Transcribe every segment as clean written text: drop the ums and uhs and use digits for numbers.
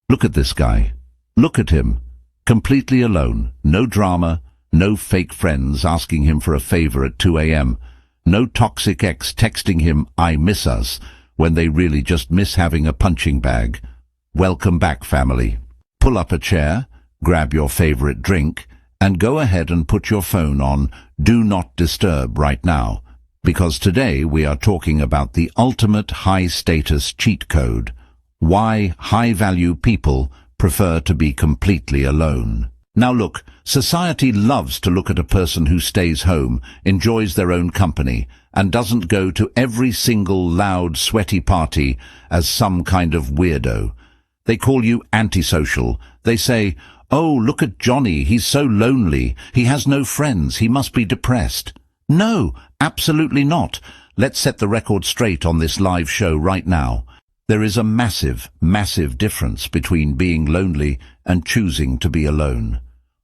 Look at this guy. Look at him. Completely alone. No drama. No fake friends asking him for a favor at 2 a.m. No toxic ex texting him, "I miss us," when they really just miss having a punching bag. Welcome back, family. Pull up a chair, grab your favorite drink, and go ahead and put your phone on Do Not Disturb right now, because today we are talking about the ultimate high-status cheat code: why high-value people prefer to be completely alone. Now look, society loves to look at a person who stays home, enjoys their own company, and doesn't go to every single loud, sweaty party as some kind of weirdo. They call you antisocial. They say, "Oh, look at Johnny, he's so lonely. He has no friends. He must be depressed." No, absolutely not. Let's set the record straight on this live show right now. There is a massive, massive difference between being lonely and choosing to be alone.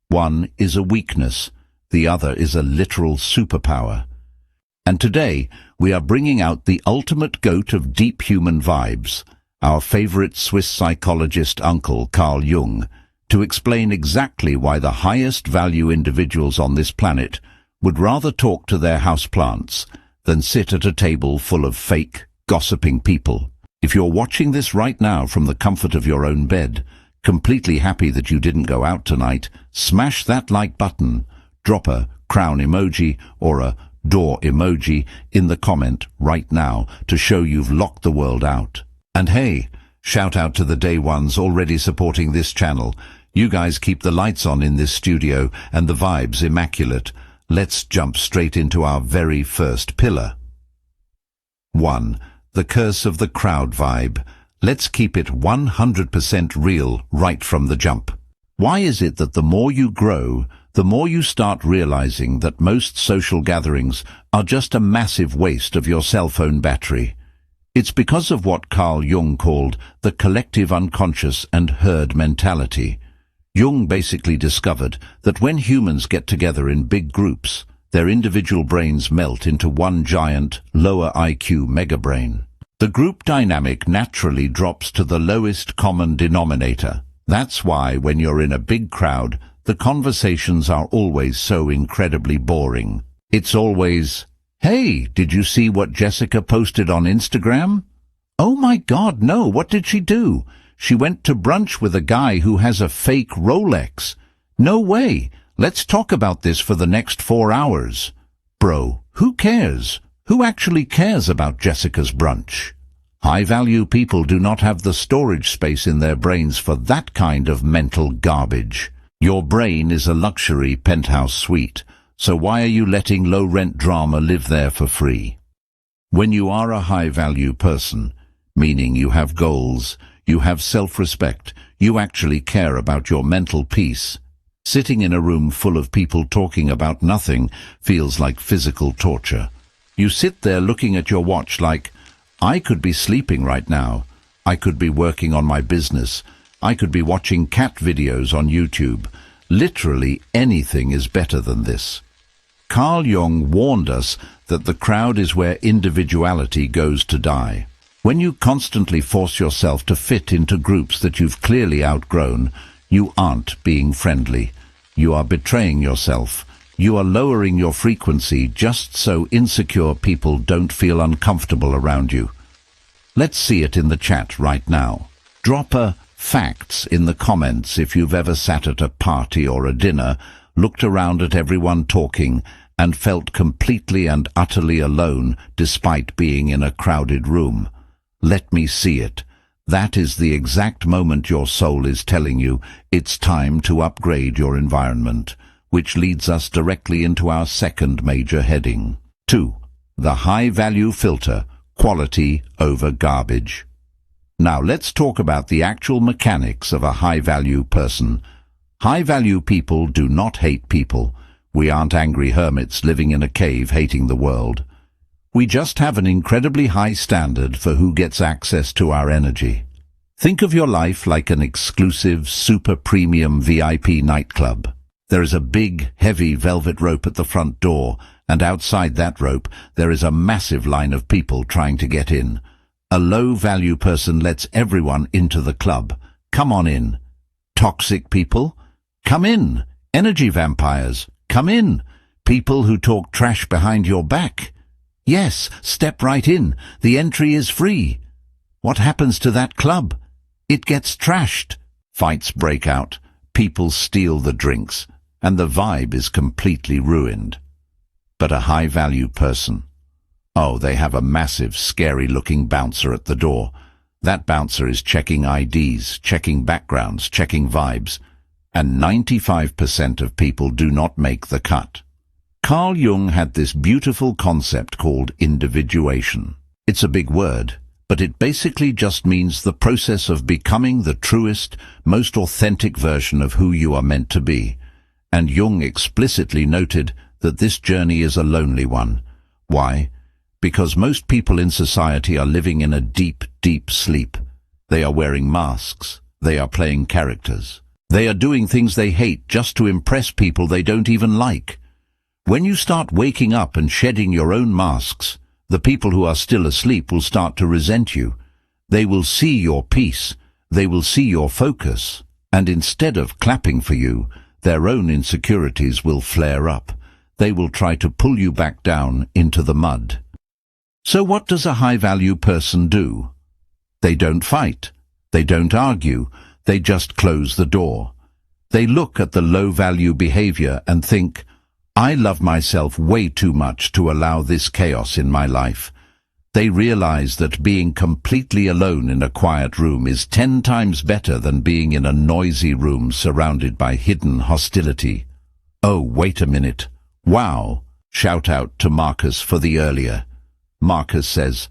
One is a weakness, the other is a literal superpower. And today, we are bringing out the ultimate goat of deep human vibes, our favorite Swiss psychologist uncle Carl Jung, to explain exactly why the highest value individuals on this planet would rather talk to their houseplants than sit at a table full of fake, gossiping people. If you're watching this right now from the comfort of your own bed, completely happy that you didn't go out tonight, smash that like button, drop a crown emoji or a door emoji in the comment right now to show you've locked the world out. And hey, shout out to the day ones already supporting this channel. You guys keep the lights on in this studio and the vibes immaculate. Let's jump straight into our very first pillar. 1. The curse of the crowd vibe. Let's keep it 100% real right from the jump. Why is it that the more you grow, the more you start realizing that most social gatherings are just a massive waste of your cell phone battery? It's because of what Carl Jung called the collective unconscious and herd mentality. Jung basically discovered that when humans get together in big groups, their individual brains melt into one giant, lower IQ megabrain. The group dynamic naturally drops to the lowest common denominator. That's why when you're in a big crowd, the conversations are always so incredibly boring. It's always, "Hey, did you see what Jessica posted on Instagram?" "Oh my God, no, what did she do?" "She went to brunch with a guy who has a fake Rolex." "No way, let's talk about this for the next 4 hours." Bro, who cares? Who actually cares about Jessica's brunch? High-value people do not have the storage space in their brains for that kind of mental garbage. Your brain is a luxury penthouse suite, so why are you letting low-rent drama live there for free? When you are a high-value person, meaning you have goals, you have self-respect, you actually care about your mental peace, sitting in a room full of people talking about nothing feels like physical torture. You sit there looking at your watch like, I could be sleeping right now. I could be working on my business. I could be watching cat videos on YouTube. Literally anything is better than this. Carl Jung warned us that the crowd is where individuality goes to die. When you constantly force yourself to fit into groups that you've clearly outgrown, you aren't being friendly. You are betraying yourself. You are lowering your frequency just so insecure people don't feel uncomfortable around you. Let's see it in the chat right now. Drop a facts in the comments if you've ever sat at a party or a dinner, looked around at everyone talking, and felt completely and utterly alone despite being in a crowded room. Let me see it. That is the exact moment your soul is telling you it's time to upgrade your environment, which leads us directly into our second major heading. 2. The high-value filter, quality over garbage. Now let's talk about the actual mechanics of a high-value person. High-value people do not hate people. We aren't angry hermits living in a cave hating the world. We just have an incredibly high standard for who gets access to our energy. Think of your life like an exclusive, super premium VIP nightclub. There is a big, heavy velvet rope at the front door, and outside that rope there is a massive line of people trying to get in. A low-value person lets everyone into the club, come on in. Toxic people, come in. Energy vampires, come in. People who talk trash behind your back. Yes, step right in. The entry is free. What happens to that club? It gets trashed. Fights break out. People steal the drinks, and the vibe is completely ruined. But a high-value person. Oh, they have a massive, scary-looking bouncer at the door. That bouncer is checking IDs, checking backgrounds, checking vibes, and 95% of people do not make the cut. Carl Jung had this beautiful concept called individuation. It's a big word, but it basically just means the process of becoming the truest, most authentic version of who you are meant to be. And Jung explicitly noted that this journey is a lonely one. Why? Because most people in society are living in a deep, deep sleep. They are wearing masks. They are playing characters. They are doing things they hate just to impress people they don't even like. When you start waking up and shedding your own masks, the people who are still asleep will start to resent you. They will see your peace. They will see your focus. And instead of clapping for you, their own insecurities will flare up. They will try to pull you back down into the mud. So what does a high-value person do? They don't fight. They don't argue. They just close the door. They look at the low-value behavior and think, I love myself way too much to allow this chaos in my life. They realize that being completely alone in a quiet room is 10 times better than being in a noisy room surrounded by hidden hostility. Oh, wait a minute. Wow! Shout out to Marcus for the earlier. Marcus says,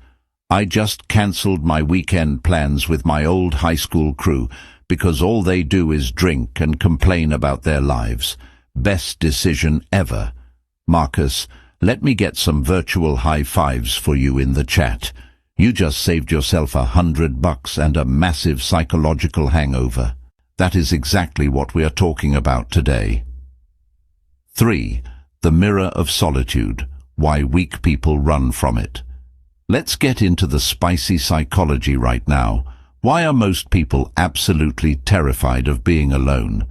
I just cancelled my weekend plans with my old high school crew because all they do is drink and complain about their lives. Best decision ever. Marcus, let me get some virtual high fives for you in the chat. You just saved yourself $100 and a massive psychological hangover. That is exactly what we are talking about today. 3. The mirror of solitude. Why weak people run from it. Let's get into the spicy psychology right now. Why are most people absolutely terrified of being alone?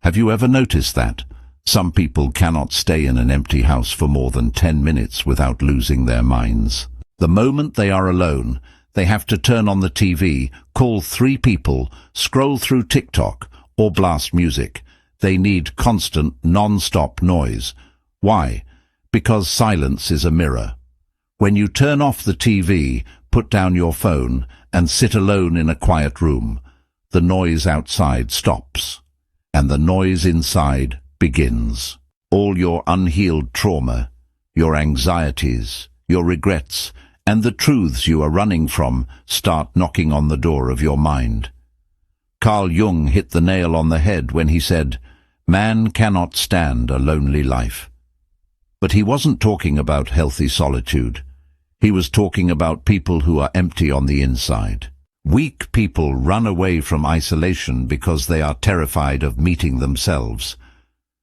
Have you ever noticed that? Some people cannot stay in an empty house for more than 10 minutes without losing their minds. The moment they are alone, they have to turn on the TV, call 3 people, scroll through TikTok, or blast music. They need constant, non-stop noise. Why? Because silence is a mirror. When you turn off the TV, put down your phone, and sit alone in a quiet room, the noise outside stops, and the noise inside begins. All your unhealed trauma, your anxieties, your regrets, and the truths you are running from start knocking on the door of your mind. Carl Jung hit the nail on the head when he said, "Man cannot stand a lonely life." But he wasn't talking about healthy solitude. He was talking about people who are empty on the inside. Weak people run away from isolation because they are terrified of meeting themselves.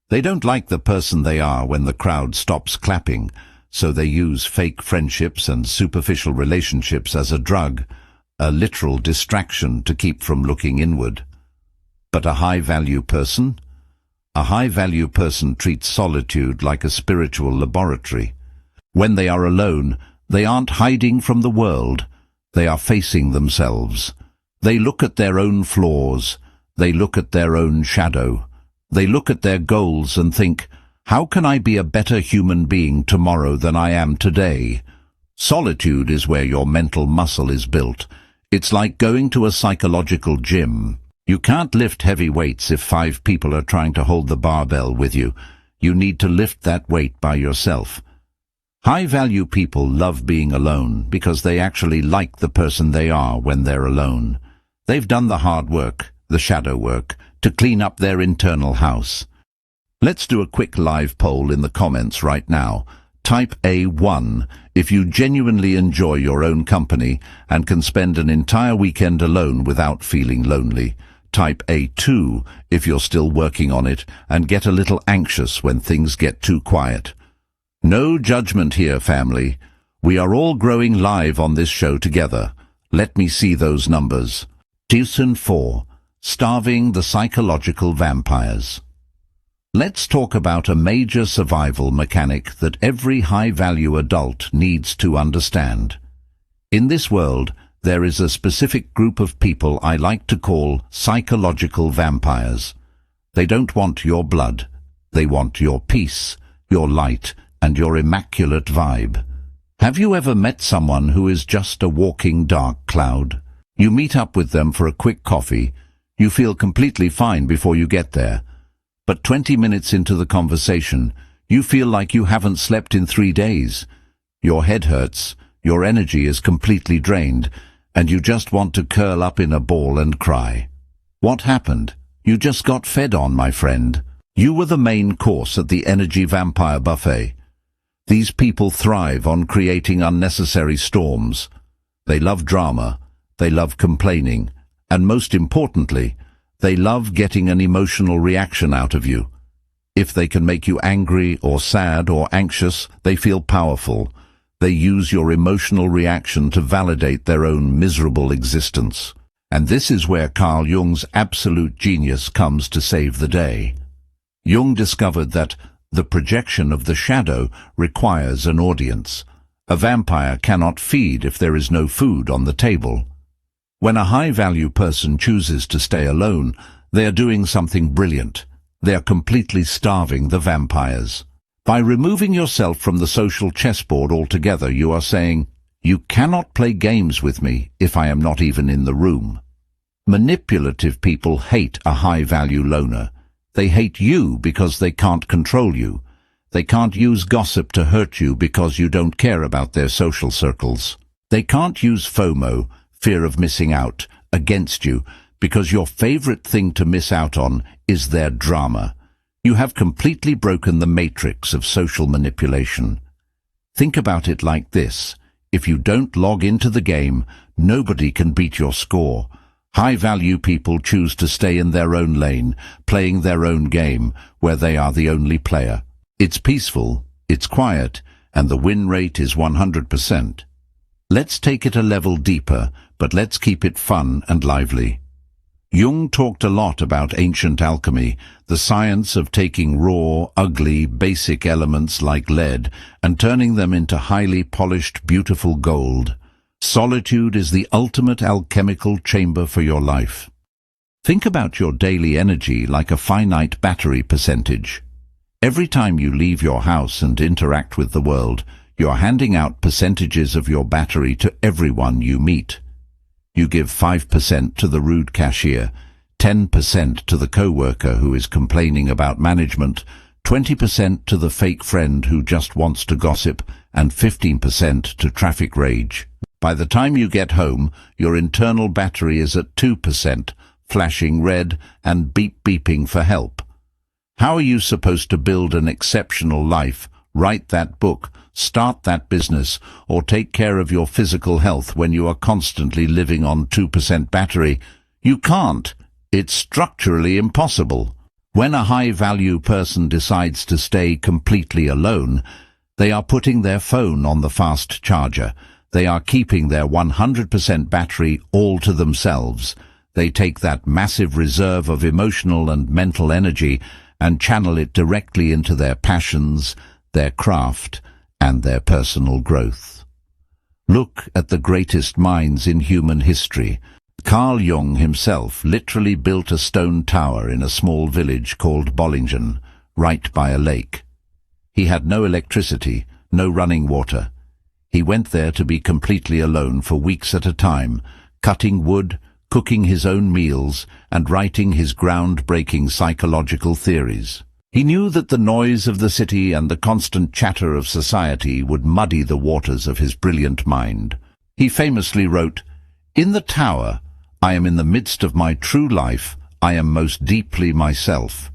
They don't like the person they are when the crowd stops clapping, so they use fake friendships and superficial relationships as a drug, a literal distraction to keep from looking inward. But a high-value person? A high-value person treats solitude like a spiritual laboratory. When they are alone, they aren't hiding from the world. They are facing themselves. They look at their own flaws. They look at their own shadow. They look at their goals and think, how can I be a better human being tomorrow than I am today? Solitude is where your mental muscle is built. It's like going to a psychological gym. You can't lift heavy weights if 5 people are trying to hold the barbell with you. You need to lift that weight by yourself. High-value people love being alone because they actually like the person they are when they're alone. They've done the hard work, the shadow work, to clean up their internal house. Let's do a quick live poll in the comments right now. Type A1 if you genuinely enjoy your own company and can spend an entire weekend alone without feeling lonely. Type A2 if you're still working on it and get a little anxious when things get too quiet. No judgment here, family. We are all growing live on this show together. Let me see those numbers. Tilson 4, Starving the psychological vampires. Let's talk about a major survival mechanic that every high-value adult needs to understand. In this world, there is a specific group of people I like to call psychological vampires. They don't want your blood. They want your peace, your light, and your immaculate vibe. Have you ever met someone who is just a walking dark cloud? You meet up with them for a quick coffee. You feel completely fine before you get there. But 20 minutes into the conversation, you feel like you haven't slept in 3 days. Your head hurts, your energy is completely drained, and you just want to curl up in a ball and cry. What happened? You just got fed on, my friend. You were the main course at the energy vampire buffet. These people thrive on creating unnecessary storms. They love drama, they love complaining, and most importantly, they love getting an emotional reaction out of you. If they can make you angry or sad or anxious, they feel powerful. They use your emotional reaction to validate their own miserable existence. And this is where Carl Jung's absolute genius comes to save the day. Jung discovered that the projection of the shadow requires an audience. A vampire cannot feed if there is no food on the table. When a high-value person chooses to stay alone, they are doing something brilliant. They are completely starving the vampires. By removing yourself from the social chessboard altogether, you are saying, "You cannot play games with me if I am not even in the room." Manipulative people hate a high-value loner. They hate you because they can't control you. They can't use gossip to hurt you because you don't care about their social circles. They can't use FOMO, fear of missing out, against you because your favorite thing to miss out on is their drama. You have completely broken the matrix of social manipulation. Think about it like this. If you don't log into the game, nobody can beat your score. High-value people choose to stay in their own lane, playing their own game, where they are the only player. It's peaceful, it's quiet, and the win rate is 100%. Let's take it a level deeper, but let's keep it fun and lively. Jung talked a lot about ancient alchemy, the science of taking raw, ugly, basic elements like lead and turning them into highly polished, beautiful gold. Solitude is the ultimate alchemical chamber for your life. Think about your daily energy like a finite battery percentage. Every time you leave your house and interact with the world, you're handing out percentages of your battery to everyone you meet. You give 5% to the rude cashier, 10% to the co-worker who is complaining about management, 20% to the fake friend who just wants to gossip, and 15% to traffic rage. By the time you get home, your internal battery is at 2%, flashing red and beeping for help. How are you supposed to build an exceptional life, write that book, start that business, or take care of your physical health when you are constantly living on 2% battery? You can't. It's structurally impossible. When a high-value person decides to stay completely alone, they are putting their phone on the fast charger. They are keeping their 100% battery all to themselves. They take that massive reserve of emotional and mental energy and channel it directly into their passions, their craft, and their personal growth. Look at the greatest minds in human history. Carl Jung himself literally built a stone tower in a small village called Bollingen, right by a lake. He had no electricity, no running water. He went there to be completely alone for weeks at a time, cutting wood, cooking his own meals, and writing his groundbreaking psychological theories. He knew that the noise of the city and the constant chatter of society would muddy the waters of his brilliant mind. He famously wrote, "In the tower, I am in the midst of my true life, I am most deeply myself."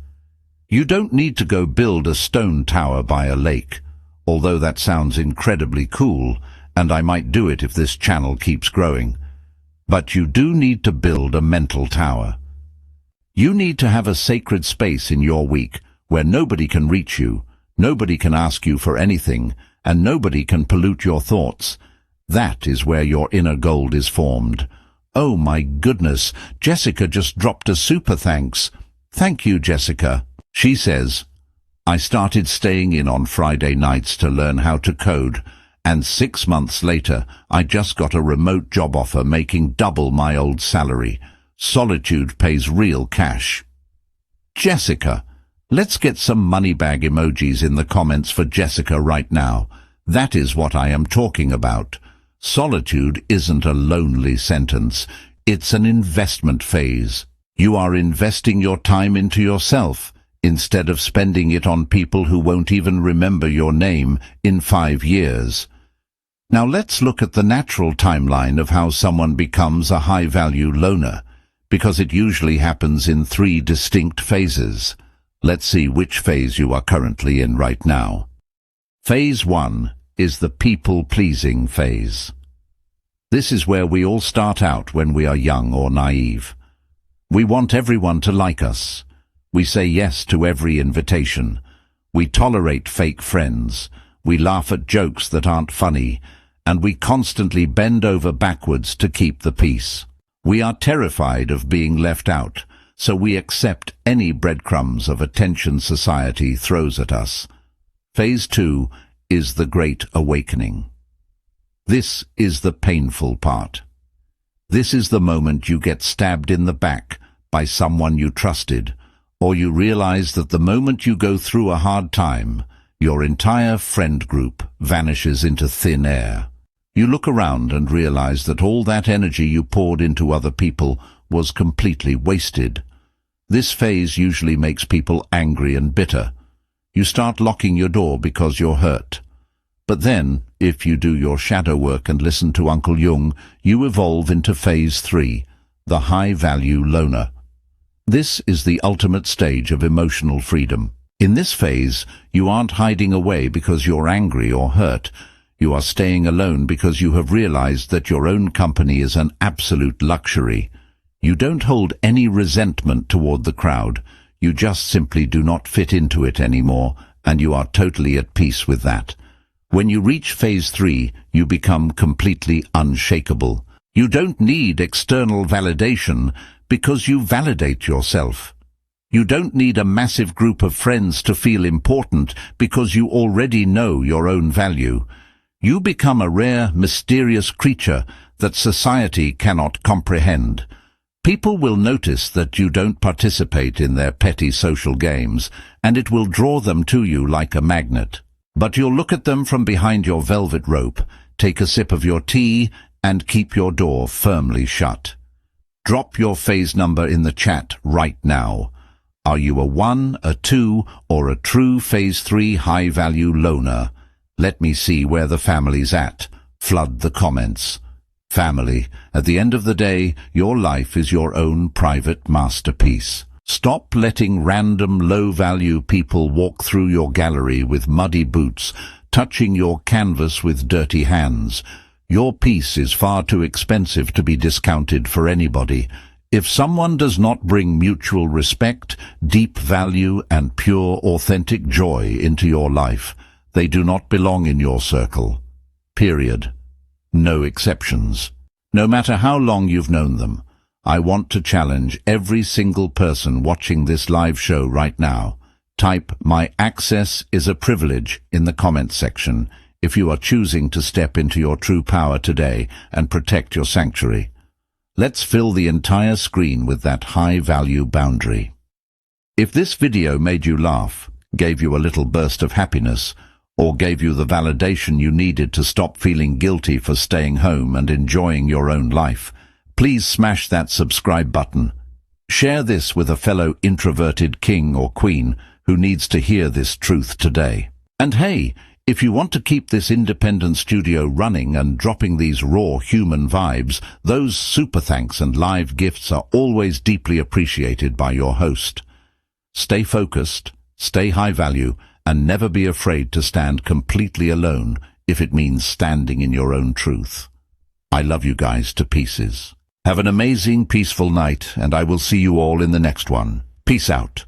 You don't need to go build a stone tower by a lake, although that sounds incredibly cool, and I might do it if this channel keeps growing. But you do need to build a mental tower. You need to have a sacred space in your week where nobody can reach you, nobody can ask you for anything, and nobody can pollute your thoughts. That is where your inner gold is formed. Oh my goodness, Jessica just dropped a super thanks. Thank you, Jessica. She says, I started staying in on Friday nights to learn how to code, and 6 months later, I just got a remote job offer making double my old salary. Solitude pays real cash. Jessica, let's get some money bag emojis in the comments for Jessica right now. That is what I am talking about. Solitude isn't a lonely sentence. It's an investment phase. You are investing your time into yourself, instead of spending it on people who won't even remember your name in 5 years. Now let's look at the natural timeline of how someone becomes a high-value loner, because it usually happens in 3 distinct phases. Let's see which phase you are currently in right now. Phase 1 is the people-pleasing phase. This is where we all start out when we are young or naive. We want everyone to like us. We say yes to every invitation. We tolerate fake friends. We laugh at jokes that aren't funny. And we constantly bend over backwards to keep the peace. We are terrified of being left out, so we accept any breadcrumbs of attention society throws at us. Phase 2 is the Great Awakening. This is the painful part. This is the moment you get stabbed in the back by someone you trusted, or you realize that the moment you go through a hard time, your entire friend group vanishes into thin air. You look around and realize that all that energy you poured into other people was completely wasted. This phase usually makes people angry and bitter. You start locking your door because you're hurt. But then, if you do your shadow work and listen to Uncle Jung, you evolve into phase 3, the high-value loner. This is the ultimate stage of emotional freedom. In this phase, you aren't hiding away because you're angry or hurt. You are staying alone because you have realized that your own company is an absolute luxury. You don't hold any resentment toward the crowd. You just simply do not fit into it anymore, and you are totally at peace with that. When you reach phase 3, you become completely unshakable. You don't need external validation because you validate yourself. You don't need a massive group of friends to feel important because you already know your own value. You become a rare, mysterious creature that society cannot comprehend. People will notice that you don't participate in their petty social games, and it will draw them to you like a magnet. But you'll look at them from behind your velvet rope, take a sip of your tea, and keep your door firmly shut. Drop your phase number in the chat right now. Are you a 1, a 2, or a true phase 3 high-value loner? Let me see where the family's at. Flood the comments. Family, at the end of the day, your life is your own private masterpiece. Stop letting random low-value people walk through your gallery with muddy boots, touching your canvas with dirty hands. Your piece is far too expensive to be discounted for anybody. If someone does not bring mutual respect, deep value, and pure, authentic joy into your life, they do not belong in your circle. Period. No exceptions. No matter how long you've known them, I want to challenge every single person watching this live show right now. Type "My access is a privilege" in the comments section if you are choosing to step into your true power today and protect your sanctuary. Let's fill the entire screen with that high-value boundary. If this video made you laugh, gave you a little burst of happiness, or gave you the validation you needed to stop feeling guilty for staying home and enjoying your own life, please smash that subscribe button. Share this with a fellow introverted king or queen who needs to hear this truth today. And hey, if you want to keep this independent studio running and dropping these raw human vibes, those super thanks and live gifts are always deeply appreciated by your host. Stay focused, stay high value, and never be afraid to stand completely alone if it means standing in your own truth. I love you guys to pieces. Have an amazing, peaceful night, and I will see you all in the next one. Peace out.